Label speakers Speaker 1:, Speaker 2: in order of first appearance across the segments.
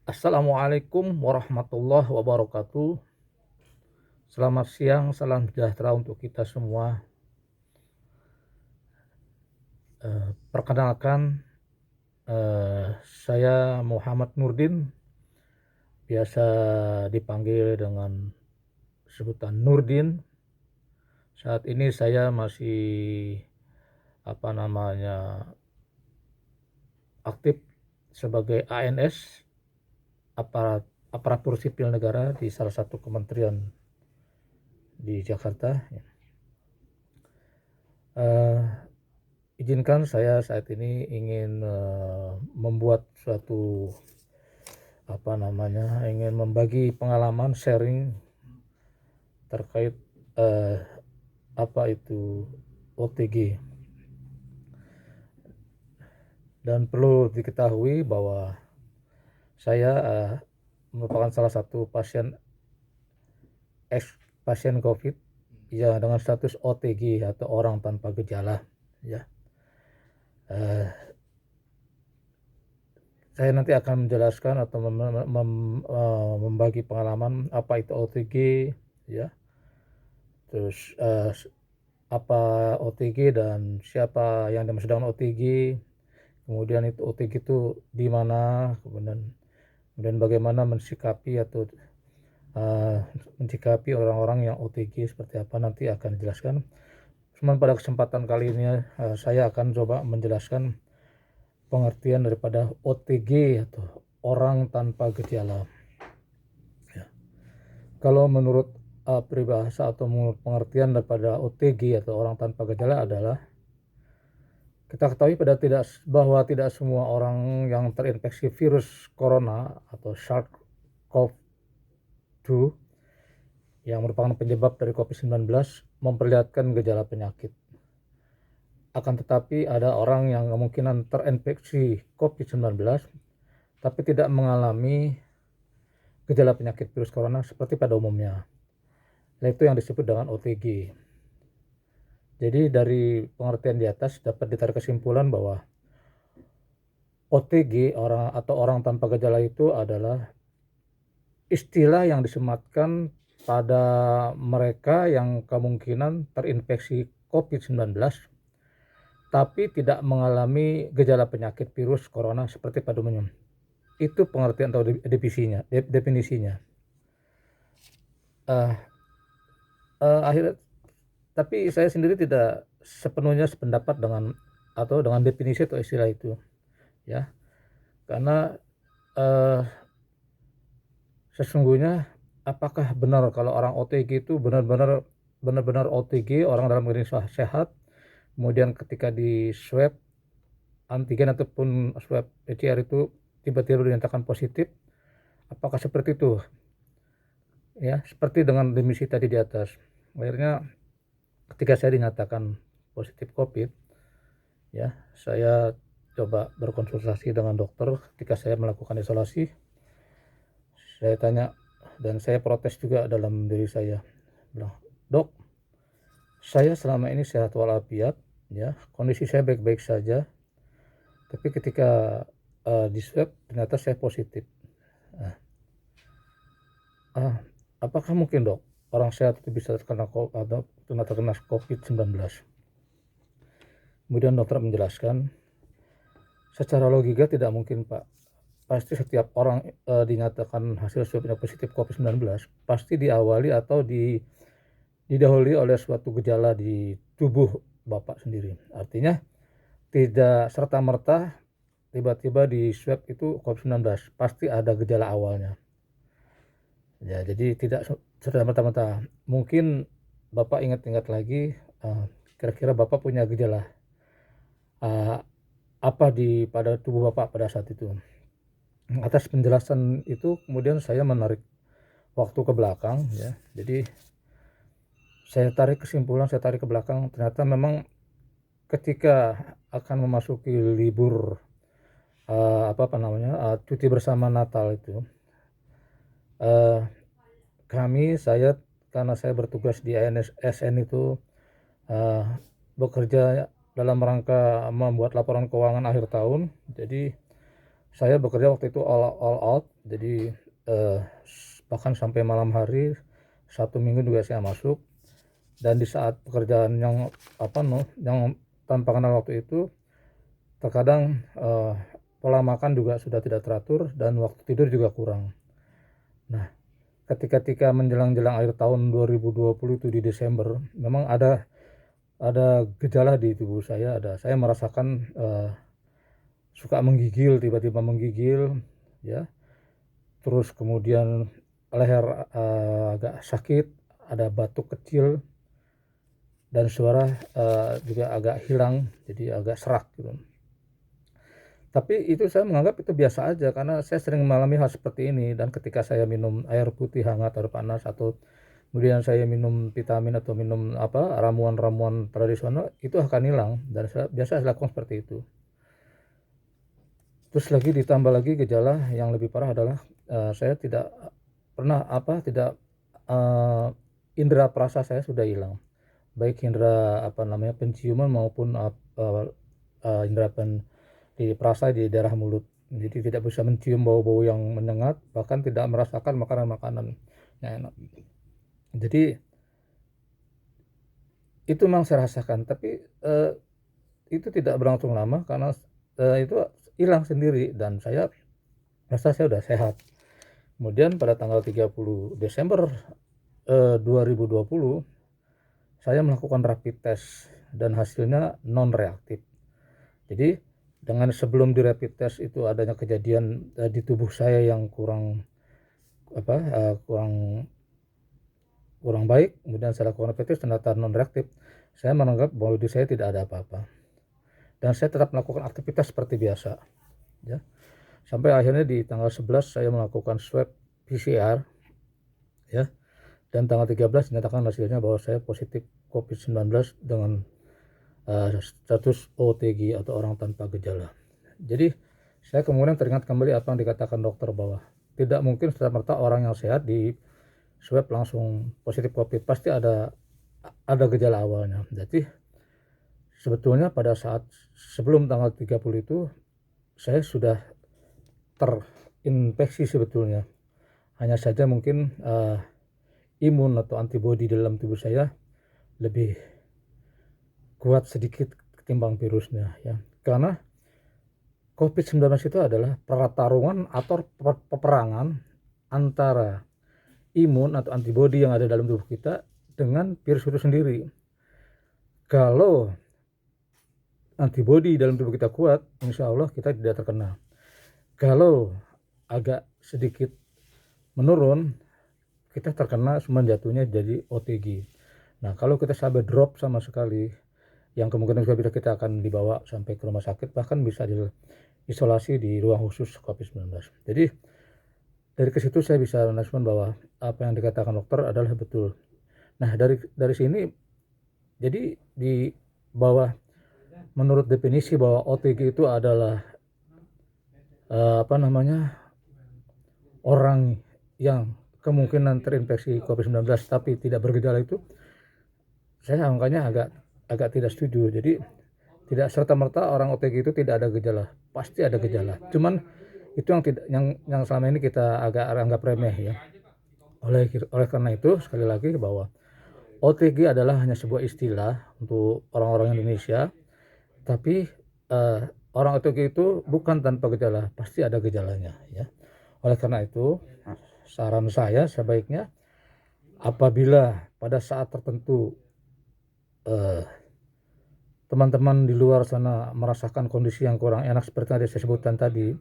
Speaker 1: Assalamualaikum warahmatullahi wabarakatuh. Selamat siang, salam sejahtera untuk kita semua. Perkenalkan, saya Muhammad Nurdin, biasa dipanggil dengan sebutan Nurdin. Saat ini saya masih, apa namanya, aktif sebagai ANS, aparatur sipil negara di salah satu kementerian di Jakarta. Eh, Izinkan saya saat ini ingin membuat suatu, ingin membagi pengalaman sharing terkait eh, apa itu OTG. Dan perlu diketahui bahwa saya merupakan salah satu pasien COVID ya dengan status OTG atau orang tanpa gejala ya. Eh, saya nanti akan menjelaskan atau membagi pengalaman apa itu OTG ya. Terus apa OTG dan siapa yang dimaksud dengan OTG, kemudian itu OTG itu di mana, kemudian bagaimana mensikapi atau mensikapi orang-orang yang OTG seperti apa nanti akan dijelaskan. Cuman pada kesempatan kali ini saya akan coba menjelaskan pengertian daripada OTG atau orang tanpa gejala. Ya. Kalau menurut peribahasa atau menurut pengertian daripada OTG atau orang tanpa gejala adalah kita ketahui bahwa tidak semua orang yang terinfeksi virus corona atau SARS-CoV-2 yang merupakan penyebab dari COVID-19 memperlihatkan gejala penyakit. Akan tetapi ada orang yang kemungkinan terinfeksi COVID-19 tapi tidak mengalami gejala penyakit virus corona seperti pada umumnya. Nah, itu yang disebut dengan OTG. Jadi dari pengertian di atas dapat ditarik kesimpulan bahwa OTG orang tanpa gejala itu adalah istilah yang disematkan pada mereka yang kemungkinan terinfeksi COVID-19 tapi tidak mengalami gejala penyakit virus corona seperti pada umumnya. Itu pengertian atau definisinya. Uh, Akhirnya, tapi saya sendiri tidak sepenuhnya sependapat dengan definisi atau istilah itu, ya, karena sesungguhnya apakah benar kalau orang OTG itu benar-benar OTG, orang dalam kondisi sehat, kemudian ketika di swab antigen ataupun swab PCR itu tiba-tiba dinyatakan positif, apakah seperti itu? Ya, seperti dengan definisi tadi di atas. Akhirnya ketika saya dinyatakan positif COVID, ya, saya coba berkonsultasi dengan dokter ketika saya melakukan isolasi. Saya tanya dan saya protes juga dalam diri saya. Bilang, "Dok, saya selama ini sehat walafiat, ya, kondisi saya baik-baik saja. Tapi ketika di swab ternyata saya positif. Nah, apakah mungkin, Dok, orang sehat itu bisa terkena COVID-19?" Kemudian dokter menjelaskan, secara logika tidak mungkin, Pak. Pasti setiap orang dinyatakan hasil swabnya positif COVID-19 pasti diawali atau didahului oleh suatu gejala di tubuh Bapak sendiri. Artinya tidak serta-merta tiba-tiba di swab itu COVID-19, pasti ada gejala awalnya. Ya, jadi tidak serta-merta. Mungkin Bapak ingat-ingat lagi, kira-kira Bapak punya gejala apa pada tubuh Bapak pada saat itu. Atas penjelasan itu kemudian saya menarik waktu ke belakang, ya. Jadi saya tarik ke belakang, ternyata memang ketika akan memasuki libur cuti bersama Natal itu, karena saya bertugas di ANSN itu bekerja dalam rangka membuat laporan keuangan akhir tahun. Jadi saya bekerja waktu itu all out, jadi bahkan sampai malam hari, Sabtu Minggu juga saya masuk. Dan di saat pekerjaan yang yang tanpa kenal waktu itu, terkadang pola makan juga sudah tidak teratur dan waktu tidur juga kurang. Nah, ketika menjelang akhir tahun 2020 itu di Desember, memang ada gejala di tubuh saya. Saya merasakan suka menggigil, tiba-tiba menggigil, ya. Terus kemudian leher agak sakit, ada batuk kecil, dan suara juga agak hilang, jadi agak serak gitu. Tapi itu saya menganggap itu biasa aja karena saya sering mengalami hal seperti ini, dan ketika saya minum air putih hangat, air panas, atau kemudian saya minum vitamin atau minum ramuan-ramuan tradisional, itu akan hilang, dan biasa saya lakukan seperti itu. Terus lagi ditambah lagi gejala yang lebih parah adalah saya tidak pernah indera perasa saya sudah hilang, baik indera penciuman maupun indera di perasa di daerah mulut. Jadi tidak bisa mencium bau-bau yang menyengat, bahkan tidak merasakan makanan-makanan yang enak. Jadi itu memang saya rasakan, tapi itu tidak berlangsung lama karena itu hilang sendiri dan saya rasa saya sudah sehat. Kemudian pada tanggal 30 Desember 2020 saya melakukan rapid test dan hasilnya non reaktif. Jadi dengan sebelum di rapid test itu adanya kejadian di tubuh saya yang kurang baik, kemudian saya lakukan rapid test ternyata non reaktif. Saya menganggap bahwa di saya tidak ada apa-apa dan saya tetap melakukan aktivitas seperti biasa, ya. Sampai akhirnya di tanggal 11 saya melakukan swab PCR, ya, dan tanggal 13 dinyatakan hasilnya bahwa saya positif COVID-19 dengan status OTG atau orang tanpa gejala. Jadi saya kemudian teringat kembali apa yang dikatakan dokter bahwa tidak mungkin serta-merta orang yang sehat di swab langsung positif COVID, pasti ada gejala awalnya. Jadi sebetulnya pada saat sebelum tanggal 30 itu saya sudah terinfeksi sebetulnya. Hanya saja mungkin imun atau antibodi dalam tubuh saya lebih kuat sedikit ketimbang virusnya, ya. Karena COVID-19 itu adalah pertarungan atau peperangan antara imun atau antibodi yang ada dalam tubuh kita dengan virus itu sendiri. Kalau antibodi dalam tubuh kita kuat, insya Allah kita tidak terkena. Kalau agak sedikit menurun, kita terkena, jatuhnya jadi OTG. Nah, kalau kita sampai drop sama sekali, yang kemungkinan bisa kita akan dibawa sampai ke rumah sakit, bahkan bisa diisolasi di ruang khusus COVID-19. Jadi dari ke situ saya bisa menasihkan bahwa apa yang dikatakan dokter adalah betul. Nah, dari sini jadi di bawah, menurut definisi bahwa OTG itu adalah orang yang kemungkinan terinfeksi COVID-19 tapi tidak bergejala, itu saya angkanya agak tidak setuju. Jadi tidak serta-merta orang OTG itu tidak ada gejala, pasti ada gejala. Cuman itu yang selama ini kita agak anggap remeh, ya. Oleh karena itu sekali lagi bahwa OTG adalah hanya sebuah istilah untuk orang-orang Indonesia, tapi orang OTG itu bukan tanpa gejala, pasti ada gejalanya, ya. Oleh karena itu saran saya sebaiknya apabila pada saat tertentu teman-teman di luar sana merasakan kondisi yang kurang enak seperti yang saya sebutkan tadi,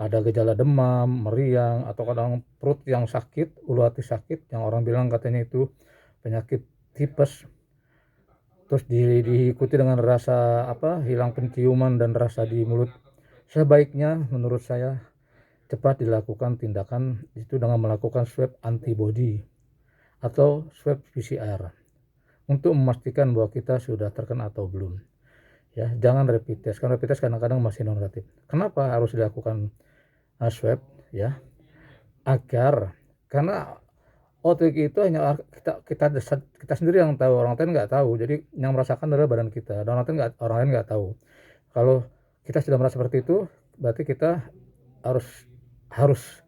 Speaker 1: ada gejala demam, meriang, atau kadang perut yang sakit, ulu hati sakit, yang orang bilang katanya itu penyakit tipes, terus diikuti dengan rasa hilang penciuman dan rasa di mulut, sebaiknya menurut saya cepat dilakukan tindakan itu dengan melakukan swab antibody atau swab PCR untuk memastikan bahwa kita sudah terkena atau belum, ya. Jangan rapid test, karena rapid test kadang-kadang masih non reaktif. Kenapa harus dilakukan swab, ya? Karena OTG itu hanya kita sendiri yang tahu, orang lain nggak tahu. Jadi yang merasakan adalah badan kita, dan orang lain nggak tahu. Kalau kita sudah merasa seperti itu, berarti kita harus harus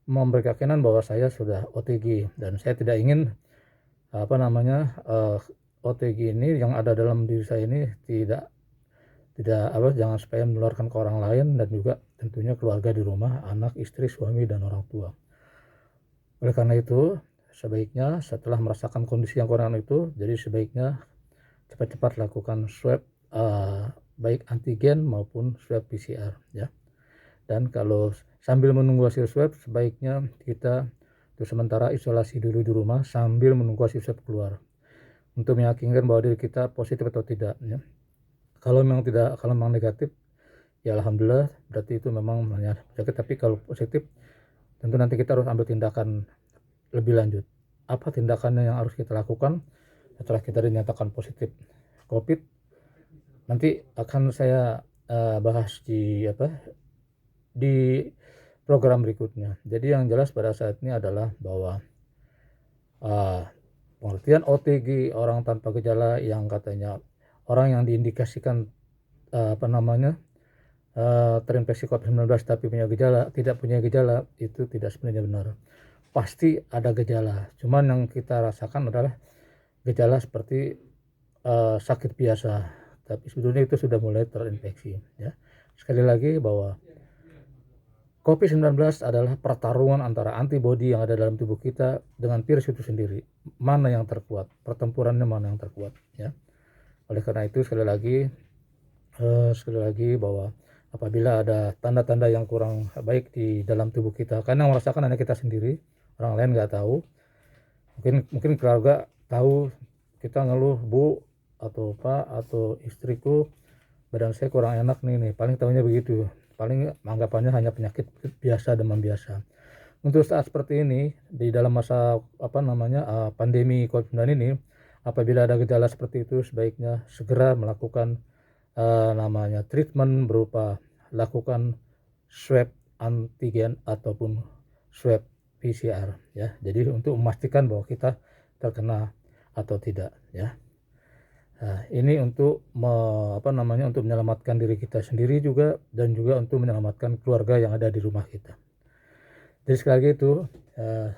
Speaker 1: memberi keyakinan bahwa saya sudah OTG, dan saya tidak ingin OTG ini yang ada dalam diri saya ini tidak jangan supaya menularkan ke orang lain, dan juga tentunya keluarga di rumah, anak, istri, suami, dan orang tua. Oleh karena itu, sebaiknya setelah merasakan kondisi yang kurang itu, jadi sebaiknya cepat-cepat lakukan swab, baik antigen maupun swab PCR ya. Dan kalau sambil menunggu hasil swab, sebaiknya kita untuk sementara isolasi dulu di rumah sambil menunggu hasil swab keluar, untuk meyakinkan bahwa diri kita positif atau tidak ya. Kalau memang negatif, ya alhamdulillah, berarti itu memang penyakit. Tapi kalau positif, tentu nanti kita harus ambil tindakan lebih lanjut. Apa tindakannya yang harus kita lakukan setelah kita dinyatakan positif COVID? Nanti akan saya bahas di program berikutnya. Jadi yang jelas pada saat ini adalah bahwa pengertian OTG, orang tanpa gejala, yang katanya orang yang diindikasikan terinfeksi COVID-19 tapi tidak punya gejala, itu tidak sebenarnya benar. Pasti ada gejala, cuman yang kita rasakan adalah gejala seperti sakit biasa, tapi sebetulnya itu sudah mulai terinfeksi ya. Sekali lagi bahwa COVID-19 adalah pertarungan antara antibodi yang ada dalam tubuh kita dengan virus itu sendiri. Mana yang terkuat? Pertempurannya mana yang terkuat ya. Oleh karena itu sekali lagi bahwa apabila ada tanda-tanda yang kurang baik di dalam tubuh kita, karena merasakan hanya kita sendiri, orang lain nggak tahu. Mungkin keluarga tahu kita ngeluh, Bu atau Pak atau istriku, badan saya kurang enak nih, paling tahunya begitu. Paling anggapannya hanya penyakit biasa, demam biasa. Untuk saat seperti ini, di dalam masa pandemi COVID-19 ini, apabila ada gejala seperti itu, sebaiknya segera melakukan treatment berupa lakukan swab antigen ataupun swab PCR ya. Jadi untuk memastikan bahwa kita terkena atau tidak ya. Nah, ini untuk untuk menyelamatkan diri kita sendiri juga, dan juga untuk menyelamatkan keluarga yang ada di rumah kita. Jadi sekali lagi itu,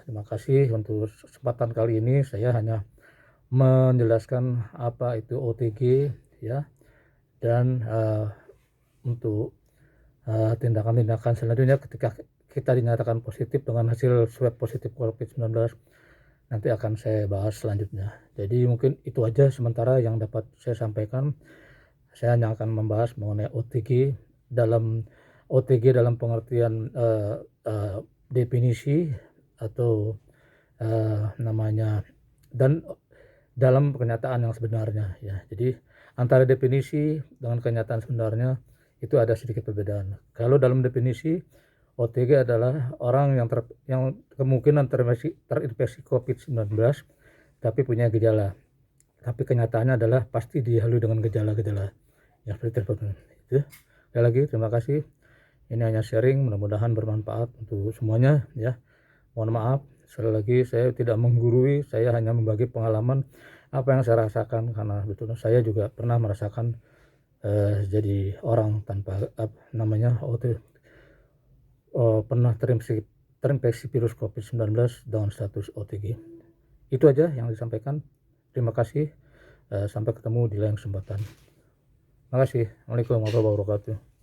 Speaker 1: terima kasih untuk kesempatan kali ini. Saya hanya menjelaskan apa itu OTG ya, dan untuk tindakan-tindakan selanjutnya ketika kita dinyatakan positif dengan hasil swab positif COVID-19, nanti akan saya bahas selanjutnya. Jadi mungkin itu aja sementara yang dapat saya sampaikan. Saya hanya akan membahas mengenai dalam pengertian definisi atau namanya, dan dalam kenyataan yang sebenarnya ya. Jadi antara definisi dengan kenyataan sebenarnya itu ada sedikit perbedaan. Kalau dalam definisi, OTG adalah orang yang kemungkinan terinfeksi COVID-19 tapi punya gejala. Tapi kenyataannya adalah pasti dilalui dengan gejala-gejala yang seperti tersebut. Itu. Sekali lagi terima kasih. Ini hanya sharing, mudah-mudahan bermanfaat untuk semuanya ya. Mohon maaf sekali lagi, saya tidak menggurui, saya hanya membagi pengalaman apa yang saya rasakan, karena betulnya saya juga pernah merasakan jadi orang tanpa pernah terinfeksi virus COVID-19 dengan status OTG. Itu aja yang disampaikan. Terima kasih. Sampai ketemu di lain kesempatan. Terima kasih. Assalamualaikum warahmatullahi wabarakatuh.